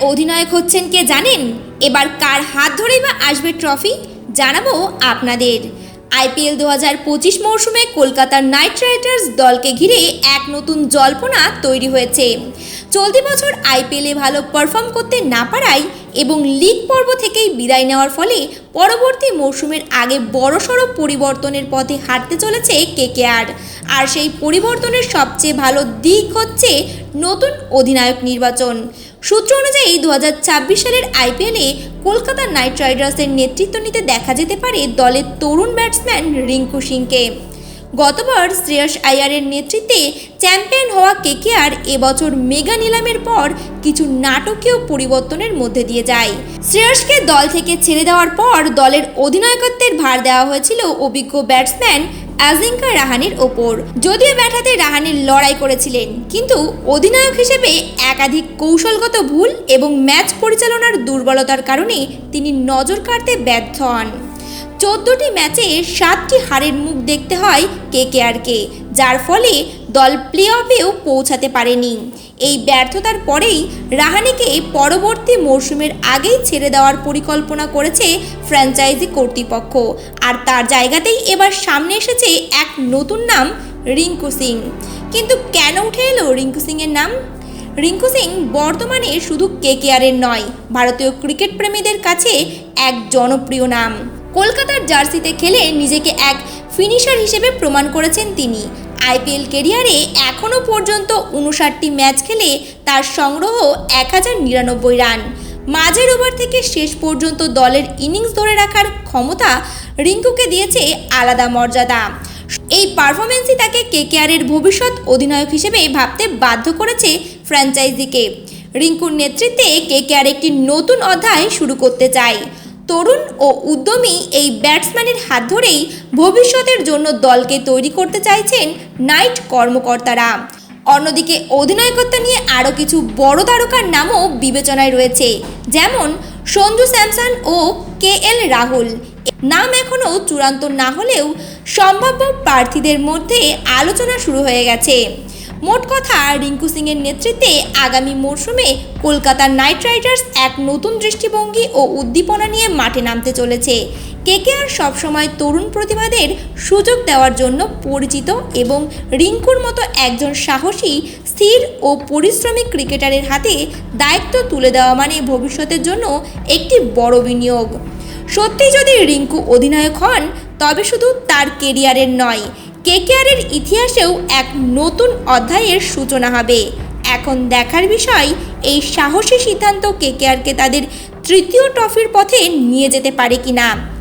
অধিনায়ক হচ্ছেন কে জানেন? এবার কার হাত ধরেই বা আসবে ট্রফি জানাবো আপনাদের। আইপিএল 2025 মৌসুমে কলকাতার নাইট রাইডার্স দলকে ঘিরে এক নতুন জল্পনা তৈরি হয়েছে। চলতি বছর আইপিএলে ভালো পারফর্ম করতে না পারায় এবং লিগ পর্ব থেকেই বিদায় নেওয়ার ফলে পরবর্তী মৌসুমের আগে বড়সড় পরিবর্তনের পথে হাঁটতে চলেছে কেকেআর। আর সেই পরিবর্তনের সবচেয়ে ভালো দিক হচ্ছে নতুন অধিনায়ক নির্বাচন। সূত্র অনুযায়ী 2026 সালের আইপিএলে কলকাতা নাইট রাইডার্সের নেতৃত্ব নিতে দেখা যেতে পারে দলের তরুণ ব্যাটসম্যান রিঙ্কু সিংকে। গতবার শ্রেয়স আইয়ারের নেতৃত্বে চ্যাম্পিয়ন হওয়া কেকেআর এবছর মেগা নিলামের পর কিছু নাটকীয় পরিবর্তনের মধ্যে দিয়ে যায়। শ্রেয়সকে দল থেকে ছেড়ে দেওয়ার পর দলের অধিনায়কত্বের ভার দেওয়া হয়েছিল অভিজ্ঞ ব্যাটসম্যান আজিঙ্কা রাহানের ওপর। যদিও ব্যাট হাতে রাহানের লড়াই করেছিলেন, কিন্তু অধিনায়ক হিসেবে একাধিক কৌশলগত ভুল এবং ম্যাচ পরিচালনার দুর্বলতার কারণে তিনি নজর কাড়তে ব্যর্থ হন। 14টি ম্যাচে 7টি হারের মুখ দেখতে হয় কেকেআরকে, যার ফলে দল প্লে অফেও পৌঁছাতে পারেনি। এই ব্যর্থতার পরেই রাহানেকে পরবর্তী মরশুমের আগেই ছেড়ে দেওয়ার পরিকল্পনা করেছে ফ্র্যাঞ্চাইজি কর্তৃপক্ষ। আর তার জায়গাতেই এবার সামনে এসেছে এক নতুন নাম, রিঙ্কু সিং। কিন্তু কেন উঠে এলো রিঙ্কু সিংয়ের নাম? রিঙ্কু সিং বর্তমানে শুধু কেকেআরের নয়, ভারতীয় ক্রিকেট প্রেমীদের কাছে এক জনপ্রিয় নাম। কলকাতার জার্সিতে খেলে নিজেকে এক ফিনিশার হিসেবে প্রমাণ করেছেন তিনি। আইপিএল ক্যারিয়ারে এখনও পর্যন্ত 59টি ম্যাচ খেলে তার সংগ্রহ 1099 রান। মাঝের ওভার থেকে শেষ পর্যন্ত দলের ইনিংস ধরে রাখার ক্ষমতা রিঙ্কুকে দিয়েছে আলাদা মর্যাদা। এই পারফরমেন্সই তাকে কেকেআরের ভবিষ্যৎ অধিনায়ক হিসেবে ভাবতে বাধ্য করেছে ফ্র্যাঞ্চাইজিকে। রিঙ্কুর নেতৃত্বে কেকেআর একটি নতুন অধ্যায় শুরু করতে চায়। তরুণ ও উদ্যমী এই ব্যাটসম্যানের হাত ধরেই ভবিষ্যতের জন্য দলকে তৈরি করতে চাইছেন নাইট কর্মকর্তারা। অন্যদিকে অধিনায়কত্ব নিয়ে আরও কিছু বড় তারকার নামও বিবেচনায় রয়েছে, যেমন সঞ্জু স্যামসন ও কেএল রাহুল। নাম এখনও চূড়ান্ত না হলেও সম্ভাব্য প্রার্থীদের মধ্যে আলোচনা শুরু হয়ে গেছে। মোট কথা, রিঙ্কু সিংয়ের নেতৃত্বে আগামী মরশুমে কলকাতা নাইট রাইডার্স এক নতুন দৃষ্টিভঙ্গি ও উদ্দীপনা নিয়ে মাঠে নামতে চলেছে। কেকেআর সবসময় তরুণ প্রতিভাদের সুযোগ দেওয়ার জন্য পরিচিত এবং রিঙ্কুর মতো একজন সাহসী, স্থির ও পরিশ্রমী ক্রিকেটারের হাতে দায়িত্ব তুলে দেওয়া মানে ভবিষ্যতের জন্য একটি বড় বিনিয়োগ। সত্যি যদি রিঙ্কু অধিনায়ক হন, তবে শুধু তার কেরিয়ারের নয়, কেকেআরের ইতিহাসেও এক নতুন অধ্যায়ের সূচনা হবে। এখন দেখার বিষয়, এই সাহসী সিদ্ধান্ত কেকেআরকে তাদের তৃতীয় ট্রফির পথে নিয়ে যেতে পারে কিনা।